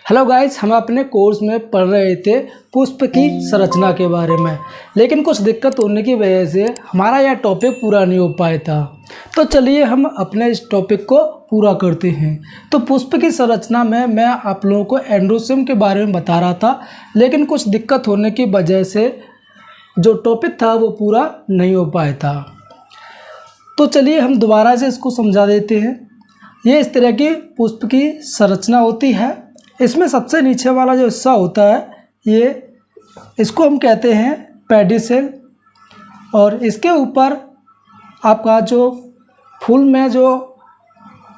Hello guys, हम अपने course में पढ़ रहे थे पुष्प की संरचना के बारे में, लेकिन कुछ दिक्कत होने की वजह से हमारा यह टॉपिक पूरा नहीं हो पाया था। तो चलिए हम अपने इस टॉपिक को पूरा करते हैं। तो पुष्प की संरचना में मैं आप लोगों को एंड्रोसियम के बारे में बता रहा था, लेकिन कुछ दिक्कत होने की वजह से जो टॉपिक था वो पूरा नहीं हो पाया था। तो चलिए हम दोबारा से इसको समझा देते हैं। ये इस तरह की पुष्प की संरचना होती है। इसमें सबसे नीचे वाला जो हिस्सा होता है इसको हम कहते हैं पेडिसेल, और इसके ऊपर आपका जो फूल में जो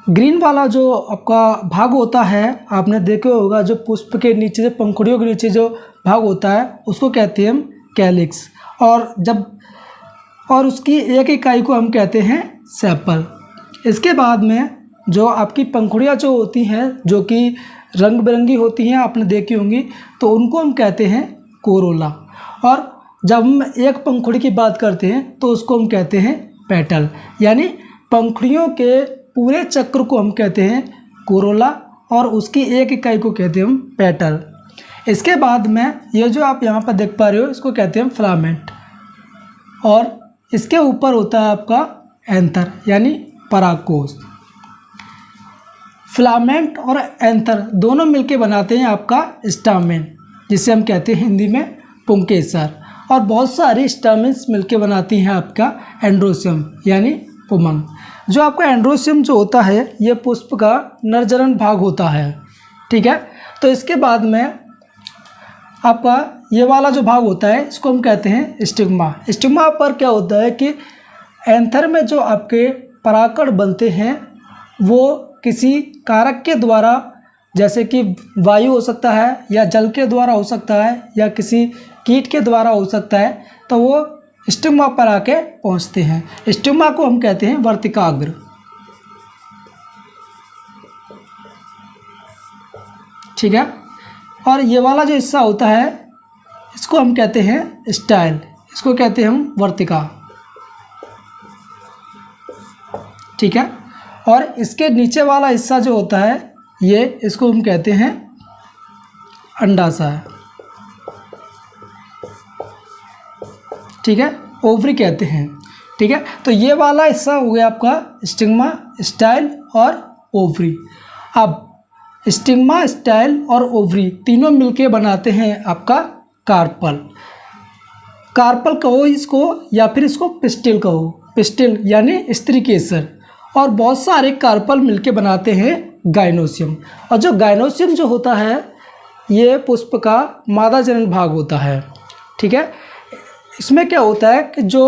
ग्रीन वाला जो आपका भाग होता है, आपने देखे होगा जो पुष्प के नीचे जो पंखुड़ियों के नीचे जो भाग होता है उसको कहते हैं हम कैलिक्स, और उसकी एक इकाई को हम कहते हैं सेपल। इसके बाद में जो आपकी पंखुड़ियाँ जो होती हैं जो कि रंग बिरंगी होती हैं, आपने देखी होंगी, तो उनको हम कहते हैं कोरोला। और जब हम एक पंखुड़ी की बात करते हैं तो उसको हम कहते हैं पेटल, यानी पंखुड़ियों के पूरे चक्र को हम कहते हैं कोरोला और उसकी एक इकाई को कहते हैं हम पेटल। इसके बाद में ये जो आप यहाँ पर देख पा रहे हो इसको कहते हैं फिलामेंट, और इसके ऊपर होता है आपका एंथर यानी परागकोश। फिलामेंट और एंथर दोनों मिलके बनाते हैं आपका स्टामेन, जिसे हम कहते हैं हिंदी में पुंकेसर, और बहुत सारी स्टामेन्स मिलके बनाती हैं आपका एंड्रोसियम यानी पुमंग। जो आपका एंड्रोसियम जो होता है ये पुष्प का नरजनन भाग होता है, ठीक है। तो इसके बाद में आपका ये वाला जो भाग होता है इसको हम कहते हैं स्टिग्मा। स्टिग्मा पर क्या होता है कि एंथर में जो आपके परागकण बनते हैं वो किसी कारक के द्वारा, जैसे कि वायु हो सकता है या जल के द्वारा हो सकता है या किसी कीट के द्वारा हो सकता है, तो वो स्टिग्मा पर आके पहुंचते हैं। स्टिग्मा को हम कहते हैं वर्तिकाग्र, ठीक है। और ये वाला जो हिस्सा होता है इसको हम कहते हैं स्टाइल, इसको कहते हैं हम वर्तिका, ठीक है। और इसके नीचे वाला हिस्सा जो होता है इसको हम कहते हैं अंडाशय, ठीक है, ओवरी कहते हैं, ठीक है। तो ये वाला हिस्सा हो गया आपका स्टिग्मा, स्टाइल और ओवरी। अब स्टिग्मा, स्टाइल और ओवरी तीनों मिलके बनाते हैं आपका कार्पल। कार्पल कहो इसको या फिर इसको पिस्टिल कहो, पिस्टिल यानी स्त्री केसर। और बहुत सारे कार्पल मिलके बनाते हैं गाइनोसियम। और जो गाइनोसियम जो होता है ये पुष्प का मादा जनन भाग होता है, ठीक है। इसमें क्या होता है कि जो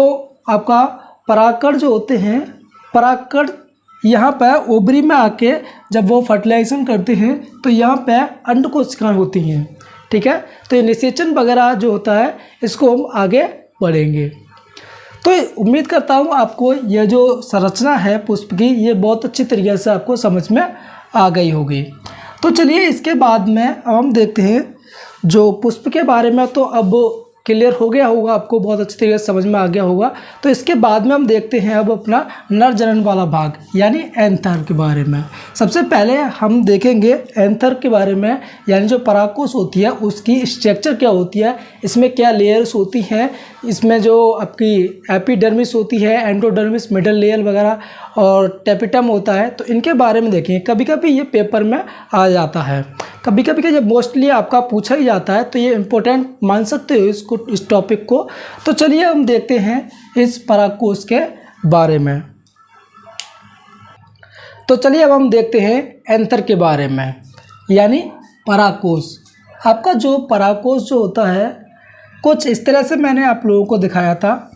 आपका परागकण जो होते हैं, परागकण यहाँ पर ओवरी में आके जब वो फर्टिलाइजेशन करते हैं तो यहाँ पे अंड कोशिकाएं होती हैं, ठीक है। तो ये निषेचन वगैरह जो होता है इसको हम आगे बढ़ेंगे। तो उम्मीद करता हूँ आपको यह जो संरचना है पुष्प की ये बहुत अच्छी तरीके से आपको समझ में आ गई होगी। तो चलिए इसके बाद में अब हम देखते हैं जो पुष्प के बारे में, तो अब क्लियर हो गया होगा आपको, बहुत अच्छी तरीके से समझ में आ गया होगा। तो इसके बाद में हम देखते हैं अब अपना नर जनन वाला भाग यानी एंथर के बारे में। सबसे पहले हम देखेंगे एंथर के बारे में, यानी जो परागकोश होती है उसकी स्ट्रक्चर क्या होती है, इसमें क्या लेयर्स होती हैं, इसमें जो आपकी एपिडर्मिस होती है, एंडोडर्मिस, मिडल लेयर वगैरह, और टेपिटम होता है। तो इनके बारे में देखेंगे। कभी कभी ये पेपर में आ जाता है, कभी कभी जब मोस्टली आपका पूछा ही जाता है, तो ये इम्पोर्टेंट मान सकते हो इसको, इस टॉपिक को। तो चलिए हम देखते हैं इस परागकोश के बारे में। तो चलिए अब हम देखते हैं एंथर के बारे में, यानी परागकोश। आपका जो परागकोश जो होता है कुछ इस तरह से मैंने आप लोगों को दिखाया था।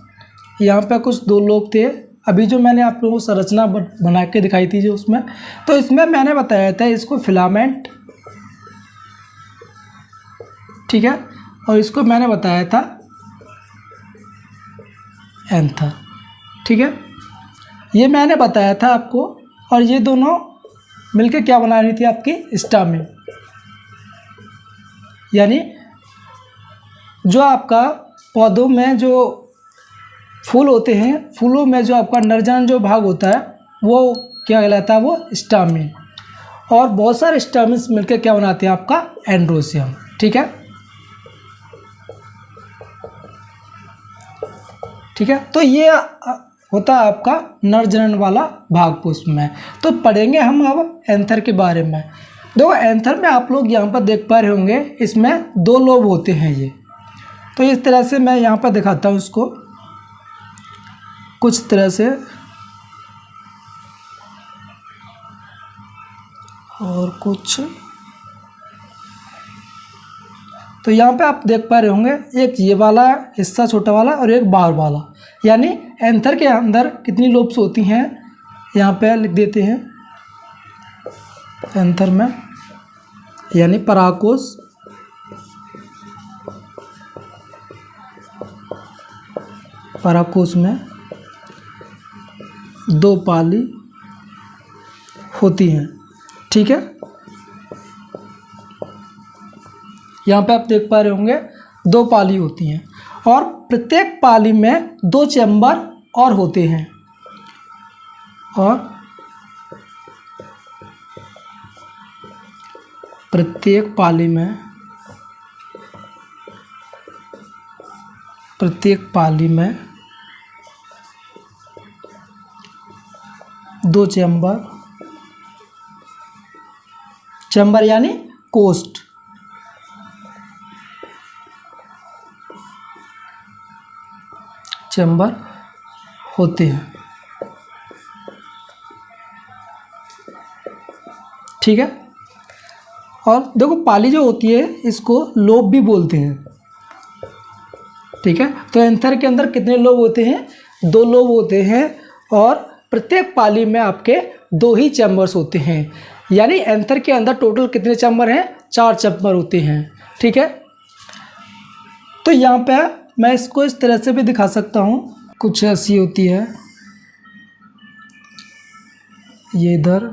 यहाँ पे कुछ दो लोग थे, अभी जो मैंने आप लोगों को संरचना बना के दिखाई थी जो उसमें, तो इसमें मैंने बताया था इसको फिलामेंट, ठीक है, और इसको मैंने बताया था एंथर, ठीक है। ये मैंने बताया था आपको, और ये दोनों मिलके क्या बना रही थी आपकी स्टामेन, यानी जो आपका पौधों में जो फूल होते हैं, फूलों में जो आपका नरजनन जो भाग होता है वो क्या कहलाता है, वो स्टामेन। और बहुत सारे स्टैमेन्स मिलकर क्या बनाते हैं आपका एंड्रोसियम। ठीक है, ठीक है। तो ये होता है आपका नर जनन वाला भाग पुष्प में। तो पढ़ेंगे हम अब एंथर के बारे में। देखो एंथर में आप लोग यहाँ पर देख पा रहे होंगे, इसमें 2 लोब होते हैं ये। तो इस तरह से मैं यहाँ पर दिखाता हूँ इसको कुछ तरह से, और कुछ। तो यहाँ पे आप देख पा रहे होंगे एक ये वाला हिस्सा छोटा वाला और एक बाहर वाला, यानी एंथर के अंदर कितनी लोब्स होती हैं यहाँ पे लिख देते हैं। एंथर में यानी परागकोश, परागकोश में 2 पाली होती हैं। ठीक है, यहाँ पे आप देख पा रहे होंगे 2 पाली होती हैं और प्रत्येक पाली में 2 चैम्बर और होते हैं, और प्रत्येक पाली में 2 चैम्बर यानी कोष्ठ, चैम्बर होते हैं। ठीक है, और देखो पाली जो होती है इसको लोब भी बोलते हैं। ठीक है, तो एंथर के अंदर कितने लोब होते हैं? 2 लोब होते हैं और प्रत्येक पाली में आपके 2 ही चैम्बर्स होते हैं, यानी एंथर के अंदर टोटल कितने चैम्बर हैं? 4 चैम्बर होते हैं। ठीक है, तो यहाँ पे मैं इसको इस तरह से भी दिखा सकता हूँ, कुछ ऐसी होती है, ये इधर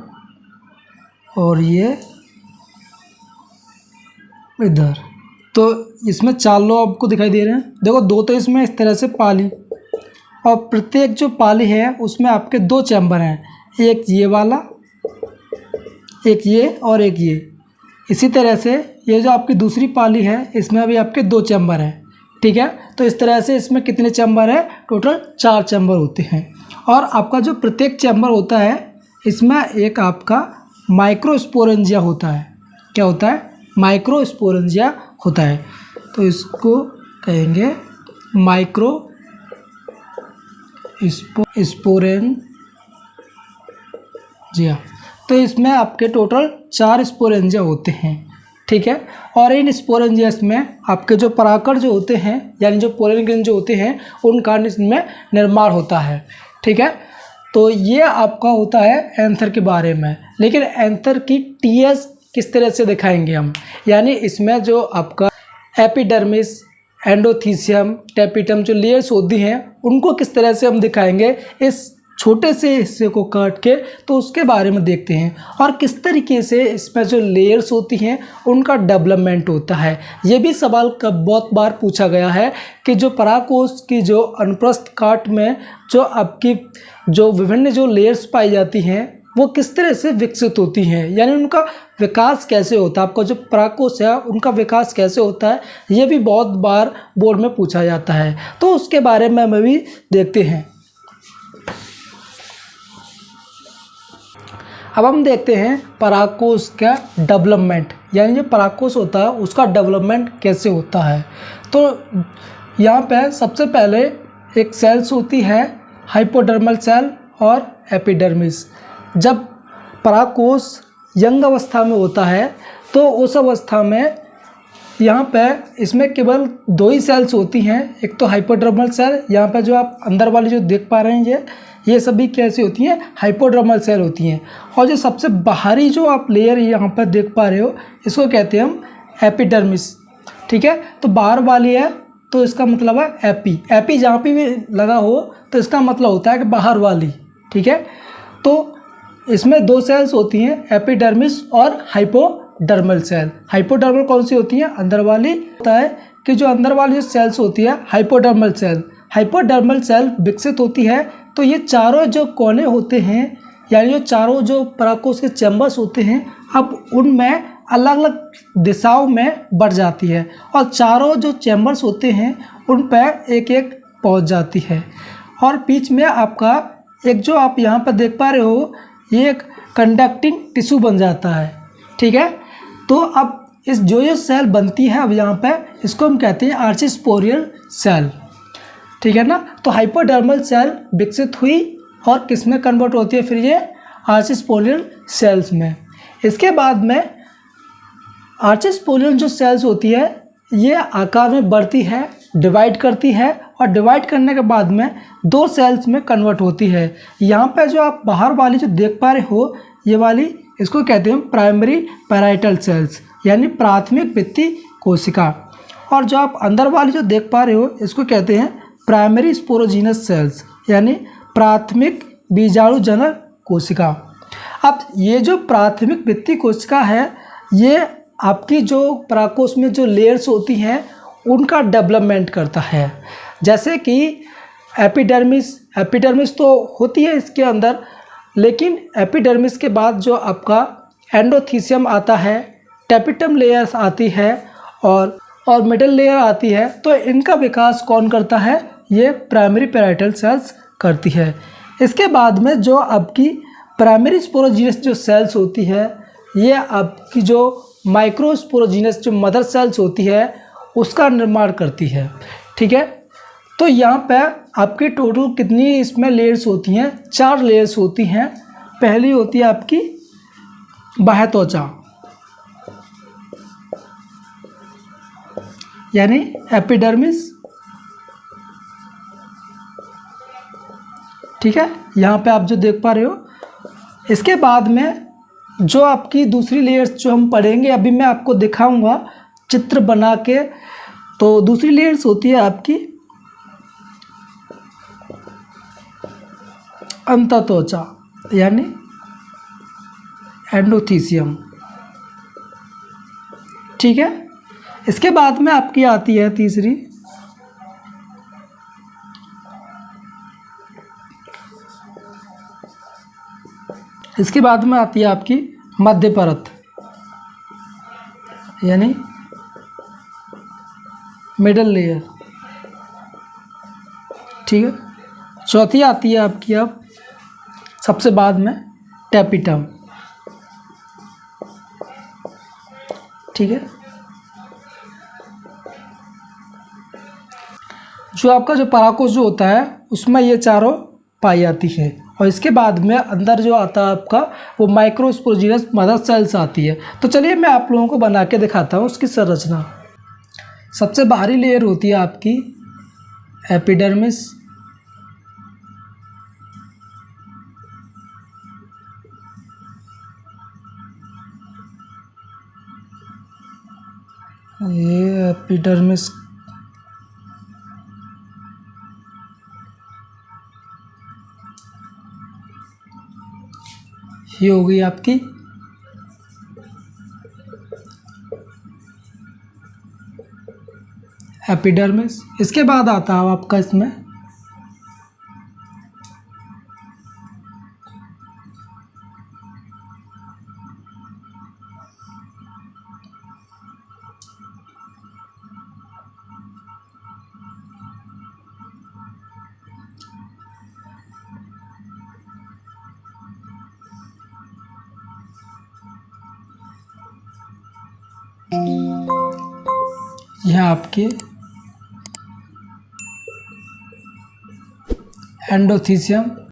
और ये इधर। तो इसमें 4 लोब आपको दिखाई दे रहे हैं। देखो 2 तो इसमें इस तरह से पाली, और प्रत्येक जो पाली है उसमें आपके 2 चैम्बर हैं, एक ये वाला, एक ये और एक ये। इसी तरह से ये जो आपकी दूसरी पाली है इसमें भी आपके 2 चैम्बर हैं। ठीक है, तो इस तरह से इसमें कितने चैम्बर है? टोटल 4 चैम्बर होते हैं। और आपका जो प्रत्येक चैम्बर होता है इसमें एक आपका माइक्रोस्पोरेंजिया होता है। क्या होता है? माइक्रोस्पोरेंजिया होता है। तो इसको कहेंगे स्पोरेंजिया। तो इसमें आपके टोटल 4 स्पोरेंजिया होते हैं। ठीक है, और इन स्पोरेंजियस में आपके जो परागकण जो होते हैं, यानी जो पोलन ग्रेन जो होते हैं, उनका इसमें निर्माण होता है। ठीक है, तो ये आपका होता है एंथर के बारे में। लेकिन एंथर की टीएस किस तरह से दिखाएंगे हम, यानी इसमें जो आपका एपिडर्मिस, एंडोथीसियम, टेपिटम जो लेयर्स होती हैं उनको किस तरह से हम दिखाएंगे इस छोटे से हिस्से को काट के, तो उसके बारे में देखते हैं। और किस तरीके से इसमें जो लेयर्स होती हैं उनका डेवलपमेंट होता है। ये भी सवाल कब बहुत बार पूछा गया है कि जो परागकोश की जो अनुप्रस्थ काट में जो आपकी जो विभिन्न जो लेयर्स पाई जाती हैं वो किस तरह से विकसित होती हैं, यानी उनका विकास कैसे होता है, आपका जो परागकोश है उनका विकास कैसे होता है, ये भी बहुत बार बोर्ड में पूछा जाता है। तो उसके बारे में हम भी देखते हैं। अब हम देखते हैं परागकोश का डेवलपमेंट, यानी जो परागकोश होता है उसका डेवलपमेंट कैसे होता है। तो यहाँ पे सबसे पहले एक सेल्स होती है हाइपोडर्मल सेल और एपिडर्मिस। जब परागकोश यंग अवस्था में होता है तो उस अवस्था में यहाँ पे इसमें केवल 2 ही सेल्स होती हैं। एक तो हाइपोडर्मल सेल, यहाँ पे जो आप अंदर वाली जो देख पा रहे हैं ये सभी कैसी होती हैं? हाइपोडर्मल सेल होती हैं। और जो सबसे बाहरी जो आप लेयर यहाँ पर देख पा रहे हो इसको कहते हैं हम एपिडर्मिस। ठीक है, तो बाहर वाली है तो इसका मतलब है एपी। एपी जहाँ पे भी लगा हो तो इसका मतलब होता है कि बाहर वाली। ठीक है, तो इसमें 2 सेल्स होती हैं, एपिडर्मिस और हाइपोडर्मल सेल। हाइपोडर्मल कौन सी होती है? अंदर वाली। होता है कि जो अंदर वाली जो सेल्स होती है हाइपोडर्मल सेल, हाइपोडर्मल सेल विकसित होती है तो ये चारों जो कोने होते हैं, यानी जो चारों जो परागकोश के चैम्बर्स होते हैं अब उनमें अलग अलग दिशाओं में बढ़ जाती है और चारों जो चैम्बर्स होते हैं उन पर एक एक पहुंच जाती है। और बीच में आपका एक जो आप यहाँ पर देख पा रहे हो, ये एक कंडक्टिंग टिश्यू बन जाता है। ठीक है, तो अब इस जो सेल बनती है, अब यहाँ पे इसको हम कहते हैं आर्चिस्पोरियल सेल। ठीक है ना, तो हाइपोडर्मल सेल विकसित हुई और किस में कन्वर्ट होती है फिर ये आर्चिस्पोरियल सेल्स में। इसके बाद में आर्चिस्पोरियल जो सेल्स होती है ये आकार में बढ़ती है, डिवाइड करती है और डिवाइड करने के बाद में 2 सेल्स में कन्वर्ट होती है। यहाँ पे जो आप बाहर वाली जो देख पा रहे हो, ये वाली इसको कहते हैं प्राइमरी पैराइटल सेल्स, यानी प्राथमिक भित्ति कोशिका। और जो आप अंदर वाली जो देख पा रहे हो, इसको कहते हैं प्राइमरी स्पोरोजीनस सेल्स, यानी प्राथमिक बीजाणुजनक कोशिका। अब ये जो प्राथमिक भित्ति कोशिका है, ये आपकी जो पराकोश में जो लेयर्स होती हैं उनका डेवलपमेंट करता है। जैसे कि एपिडर्मिस तो होती है इसके अंदर, लेकिन एपिडर्मिस के बाद जो आपका एंडोथीसियम आता है, टेपिटम लेयर्स आती है और मिडल लेयर आती है। तो इनका विकास कौन करता है? ये प्राइमरी पैराइटल सेल्स करती है। इसके बाद में जो आपकी प्राइमरी स्पोरोजीनस जो सेल्स होती है, ये आपकी जो माइक्रोस्पोरोजीनस जो मदर सेल्स होती है उसका निर्माण करती है। ठीक है, तो यहाँ पे आपकी टोटल कितनी इसमें लेयर्स होती हैं? 4 लेयर्स होती हैं। पहली होती है आपकी बाह्य त्वचा, यानी एपिडर्मिस। ठीक है, यहाँ पे आप जो देख पा रहे हो। इसके बाद में जो आपकी दूसरी लेयर्स जो हम पढ़ेंगे, अभी मैं आपको दिखाऊंगा चित्र बना के। तो दूसरी लेयर्स होती है आपकी अंतत्वचा, यानी एंडोथीसियम। ठीक है, इसके बाद में आपकी आती है तीसरी इसके बाद में आती है आपकी मध्य परत, यानी मिडल लेयर। ठीक है, चौथी आती है आपकी अब सबसे बाद में टेपिटम। ठीक है, जो आपका जो पराकोश जो होता है उसमें ये चारों पाई जाती है। और इसके बाद में अंदर जो आता है आपका वो माइक्रोस्पोरोजीनस मदर सेल्स आती है। तो चलिए मैं आप लोगों को बना के दिखाता हूँ उसकी संरचना। सबसे बाहरी लेयर होती है आपकी एपिडर्मिस। ये एपिडर्मिस ये हो गई आपकी एपिडर्मिस। इसके बाद आता है आपका इसमें यह आपके एंडोथीसियम।